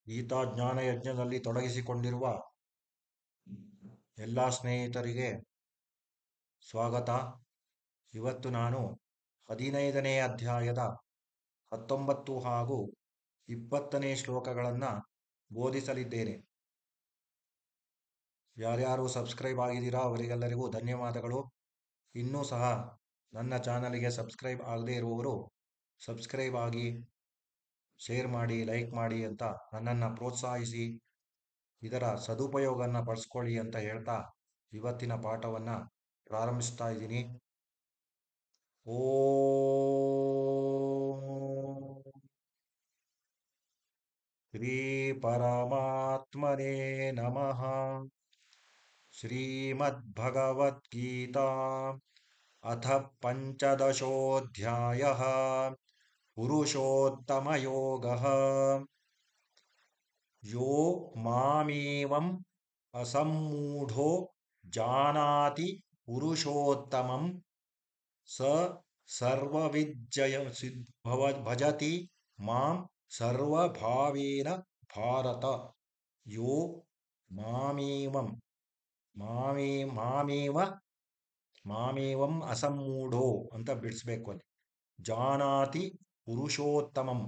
ಗೀತಾ ಜ್ಞಾನ ಯಜ್ಞದಲ್ಲಿ ತೊಡಗಿಸಿಕೊಂಡಿರುವ ಎಲ್ಲ ಸ್ನೇಹಿತರಿಗೆ ಸ್ವಾಗತ. ಇವತ್ತು ನಾನು 15ನೇ ಅಧ್ಯಾಯದ 19 ಹಾಗೂ 20ನೇ ಶ್ಲೋಕಗಳನ್ನು ಬೋಧಿಸಲಿದ್ದೇನೆ. ಯಾರ್ಯಾರು ಸಬ್ಸ್ಕ್ರೈಬ್ ಆಗಿದ್ದೀರಾ ಅವರಿಗೆಲ್ಲರಿಗೂ ಧನ್ಯವಾದಗಳು. ಇನ್ನೂ ಸಹ ನನ್ನ ಚಾನಲ್ಗೆ ಸಬ್ಸ್ಕ್ರೈಬ್ ಆಗದೇ ಇರುವವರು ಸಬ್ಸ್ಕ್ರೈಬ್ ಆಗಿ, ಶೇರ್ ಮಾಡಿ, ಲೈಕ್ ಮಾಡಿ ಅಂತ ನನ್ನನ್ನು ಪ್ರೋತ್ಸಾಹಿಸಿ ಇದರ ಸದುಪಯೋಗವನ್ನು ಪಡಿಸ್ಕೊಳ್ಳಿ ಅಂತ ಹೇಳ್ತಾ ಇವತ್ತಿನ ಪಾಠವನ್ನು ಪ್ರಾರಂಭಿಸ್ತಾ ಇದ್ದೀನಿ. ಓಂ ಶ್ರೀ ಪರಮಾತ್ಮನೇ ನಮಃ. ಶ್ರೀಮದ್ಭಗವದ್ಗೀತಾ ಅಥ ಪಂಚದಶೋಧ್ಯಾಯಃ ಪುರುಷೋತ್ತಮಯೋಗಃ. ಯೋ ಮಾಮೇವಂ ಅಸಮ್ಮೂಢೋ ಜಾನಾತಿ ಪುರುಷೋತ್ತಮಂ ಸ ಭಜತಿ ಮಾಂ ಸರ್ವಭಾವೇನ ಭಾರತ. ಯೋ ಮಾಮೇವಂ ಮಾಮೇವಂ ಅಸಮ್ಮೂಢೋ ಅಂತ ಬಿಡಿಸ್ಬೇಕು ಅಲ್ಲಿ. ಜಾನಾತಿ ಪುರುಷೋತ್ತಮಂ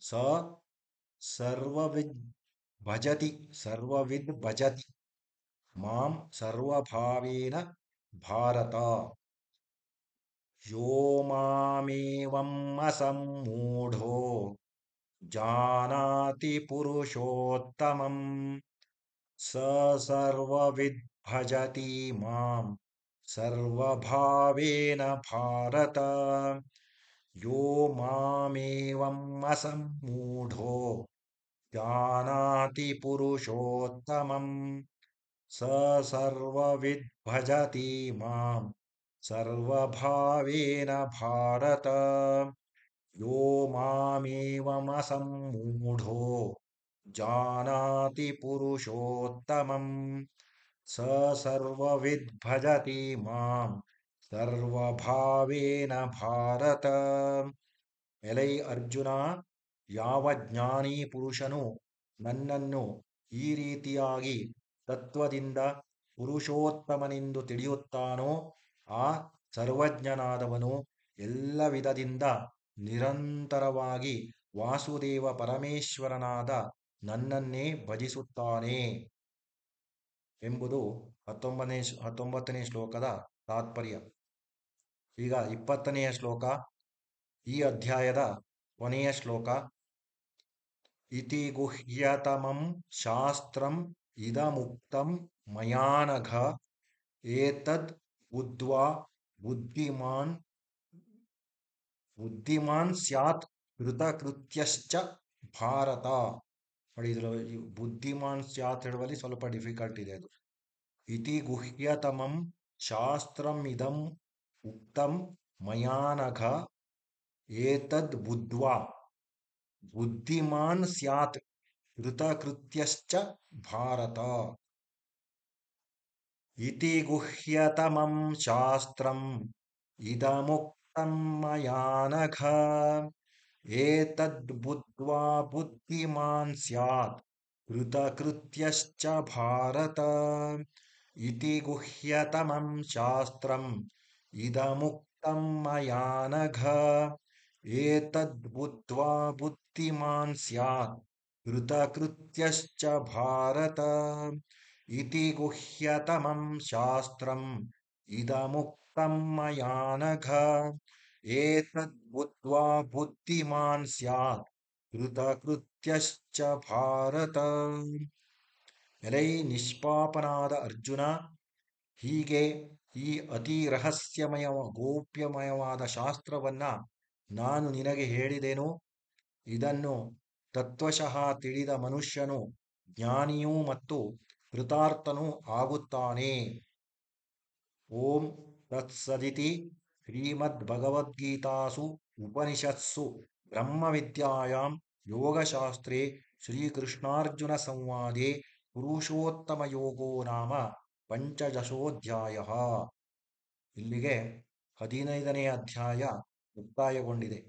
ಸ ಸರ್ವವಿದ್ ಭಜತಿ ಮಾಂ ಸರ್ವಭಾವೇನ ಭಾರತ. ಯೋ ಮಾಮೇವಂ ಅಸಮ್ಮೂಢೋ ಜಾನಾತಿ ಪುರುಷೋತ್ತಮಂ ಸ ಸರ್ವವಿದ್ ಭಜತಿ ಮಾಂ ಸರ್ವಭಾವೇನ ಭಾರತ. ಯೋ ಮಾಮೇವಂ ಅಸಮ್ಮೂಢೋ ಜಾನಾತಿ ಪುರುಷೋತ್ತಮಂ ಸ ಸರ್ವವಿದ್ ಭಜತಿ ಮಾಂ ಸರ್ವಭಾವೇನ ಭಾರತ. ಯೋ ಮಾಮೇವಂ ಅಸಮ್ಮೂಢೋ ಜಾನಾತಿ ಪುರುಷೋತ್ತಮಂ ಸ ಸರ್ವವಿದ್ ಭಜತಿ ಮಾಂ ಸರ್ವಭಾವೇನ ಭಾರತ. ಎಲೈ ಅರ್ಜುನ, ಯಾವ ಜ್ಞಾನಿ ಪುರುಷನು ನನ್ನನ್ನು ಈ ರೀತಿಯಾಗಿ ತತ್ವದಿಂದ ಪುರುಷೋತ್ತಮನೆಂದು ತಿಳಿಯುತ್ತಾನೋ ಆ ಸರ್ವಜ್ಞನಾದವನು ಎಲ್ಲ ವಿಧದಿಂದ ನಿರಂತರವಾಗಿ ವಾಸುದೇವ ಪರಮೇಶ್ವರನಾದ ನನ್ನನ್ನೇ ಭಜಿಸುತ್ತಾನೆ ಎಂಬುದು 19ನೇ ಶ್ಲೋಕದ ತಾತ್ಪರ್ಯ. ಈಗ 20ನೆಯ ಶ್ಲೋಕ, ಈ ಅಧ್ಯಾಯದ ಕೊನೆಯ ಶ್ಲೋಕ. ಇತಿ ಗುಹ್ಯತಮಂ ಶಾಸ್ತ್ರಂ ಇದಮುಕ್ತಂ ಮಯಾನಘ ಏತದ್ ಬುದ್ಧ್ವಾ ಬುದ್ಧಿಮಾನ್ ಸ್ಯಾತ್ ಕೃತಕೃತ್ಯಶ್ಚ ಭಾರತ. ನೋಡಿ, ಇದರಲ್ಲಿ ಬುದ್ಧಿಮಾನ್ ಸ್ಯಾತ್ ಹೇಳುವಲ್ಲಿ ಸ್ವಲ್ಪ ಡಿಫಿಕಲ್ಟ್ ಇದೆ. ಅದು ಇತಿ ಗುಹ್ಯತಮಂ ಶಾಸ್ತ್ರಂ ಇದಂ ಉಕ್ತಂ ಮಯಾನಘ ಏತದ್ ಬುದ್ಧ್ವಾ ಬುದ್ಧಿಮಾನ್ ಸ್ಯಾತ್ ಕೃತಕೃತ್ಯಶ್ಚ ಭಾರತ. ಇತಿ ಗುಹ್ಯತಮಂ ಶಾಸ್ತ್ರಂ ಇದಮುಕ್ತಂ ಮಯಾನಘ ಏತದ್ ಬುದ್ಧ್ವಾ ಬುದ್ಧಿಮಾನ್ ಸ್ಯಾತ್ ಕೃತಕೃತ್ಯಶ್ಚ ಭಾರತ. ಇತಿ ಗುಹ್ಯತಮಂ ಶಾಸ್ತ್ರಂ ಇದಮುಕ್ತಂ ಮಯಾನಘ ಏತದ್ ಬುದ್ಧ್ವಾ ಬುದ್ಧಿಮಾನ್ ಸ್ಯಾತ್ ಕೃತಕೃತ್ಯಶ್ಚ ಭಾರತ. ಇತಿ ಗುಹ್ಯತಮಂ ಶಾಸ್ತ್ರಂ ಇದಮುಕ್ತಂ ಮಯಾನಘ ಏತದ್ ಬುದ್ಧ್ವಾ ಬುದ್ಧಿಮಾನ್ ಸ್ಯಾತ್ ಕೃತಕೃತ್ಯಶ್ಚ ಭಾರತ. ಎಲೈ ನಿಷ್ಪಾಪನಾದ ಅರ್ಜುನ, ಹೀಗೆ ಈ ಅತಿ ರಹಸ್ಯಮಯ ಗೋಪ್ಯಮಯವಾದ ಶಾಸ್ತ್ರವನ್ನ ನಾನು ನಿನಗೆ ಹೇಳಿದೆನು. ಇದನ್ನು ತತ್ವಶಃ ತಿಳಿದ ಮನುಷ್ಯನು ಜ್ಞಾನಿಯೂ ಮತ್ತು ಕೃತಾರ್ಥನೂ ಆಗುತ್ತಾನೆ. ಓಂ ತತ್ಸದಿತಿ ಶ್ರೀಮದ್ಭಗವದ್ಗೀತಾಸು ಉಪನಿಷತ್ಸು ಬ್ರಹ್ಮವಿದ್ಯಾಯಾಂ ಯೋಗಶಾಸ್ತ್ರೇ ಶ್ರೀಕೃಷ್ಣಾರ್ಜುನ ಸಂವಾದೇ ಪುರುಷೋತ್ತಮಯೋಗೋ ನಾಮ ಪಂಚದಶೋಧ್ಯಾಯಃ. ಇಲ್ಲಿಗೆ 15ನೇ ಅಧ್ಯಾಯ ಮುಕ್ತಾಯಗೊಂಡಿದೆ.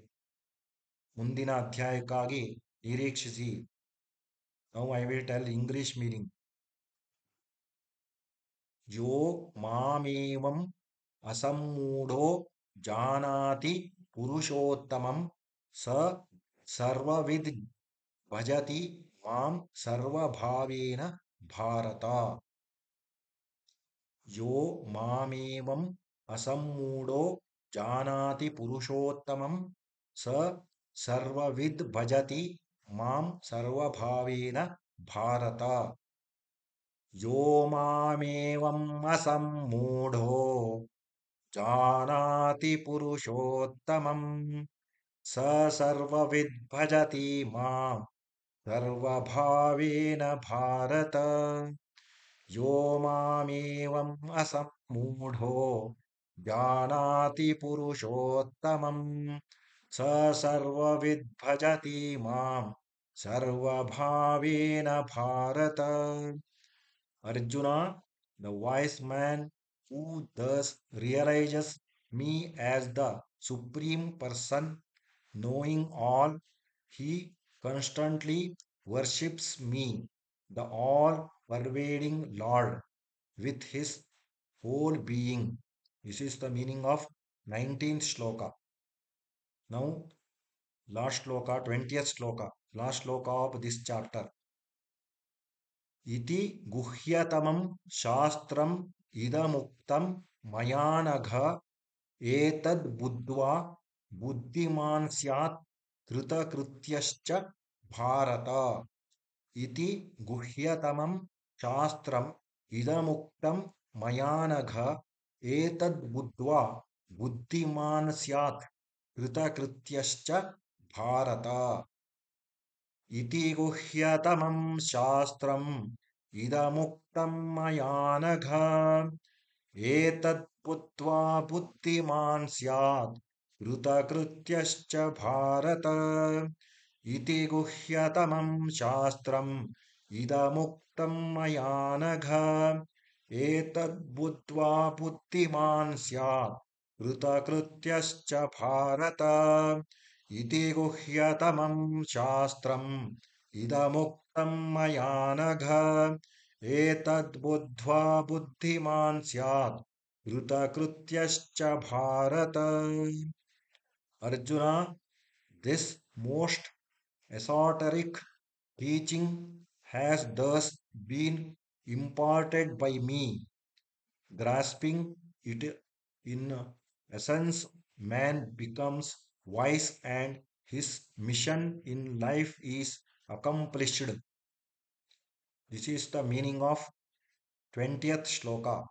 ಮುಂದಿನ ಅಧ್ಯಾಯಕ್ಕಾಗಿ ನಿರೀಕ್ಷಿಸಿ. Now I will tell English meaning. यो मामेवम् असम्मूढो जानाति पुरुषोत्तमं स सर्वविद् भजति मां सर्वभावेन भारत. यो मामेवम् असम्मूढो जानाति पुरुषोत्तमं स सर्वविद् भजति मां सर्वभावेन भारत. यो मामेवम् असम्मूढो जानाति पुरुषोत्तमं स सर्वविद् भजति मां सर्वभावेन भारत. यो मामेवम् असम्मूढो जानाति पुरुषोत्तमं स सर्वविद् भजति मां सर्वभावेन Bharat. Arjuna, the wise man who thus realizes me as the Supreme Person, knowing all, he constantly worships me, the all pervading Lord, with his whole being. This is the meaning of 19th shloka. Now, last shloka, 20th shloka, last shloka of this chapter. इति गुह्यतमं शास्त्रम् इदमुक्तं मया नघ एतद् बुद्ध्वा बुद्धिमान् स्यात् कृतकृत्यश्च भारत. इति गुह्यतमं शास्त्रम् इदमुक्तं मया नघ एतद् बुद्ध्वा बुद्धिमान् स्यात् कृतकृत्यश्च भारत. इति गुह्यतमं शास्त्रम् इदमुक्तं मया नघ एतत् बुद्ध्वा बुद्धिमान् स्यात् कृतकृत्यश्च भारत. इति गुह्यतमं शास्त्रम् इदमुक्तं मया नघ एतत् बुद्ध्वा बुद्धिमान् स्यात् कृतकृत्यश्च भारत. इति गुह्यतमं शास्त्रम् इदमुक्तं मया नघ एतद्बुद्ध्वा बुद्धिमान् स्यात् कृतकृत्यश्च Bharat. Arjuna, this most esoteric teaching has thus been imparted by me. Grasping it in essence, man becomes wise and his mission in life is accomplished. This is the meaning of 20th shloka.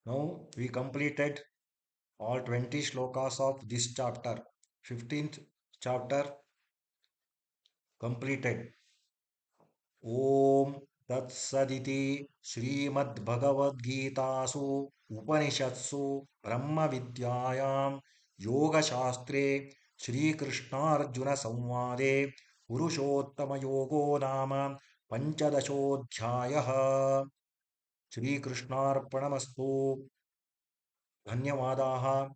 Now we completed all 20 shlokas of this chapter. 15th chapter completed. Om Tat Saditi Srimad Bhagavad Gitasu Upanishadsu Brahma Vidyayam Yoga Shastre Shri Krishna Arjuna Samvade Purushottama Yogo Nama Panchadashodhyayah. Shri Krishnarpanamastu. धन्यवादाः.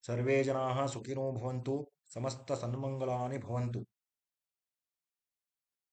सर्वे जनाः सुखिनो भवन्तु. समस्त सन्मङ्गलानि भवन्तु.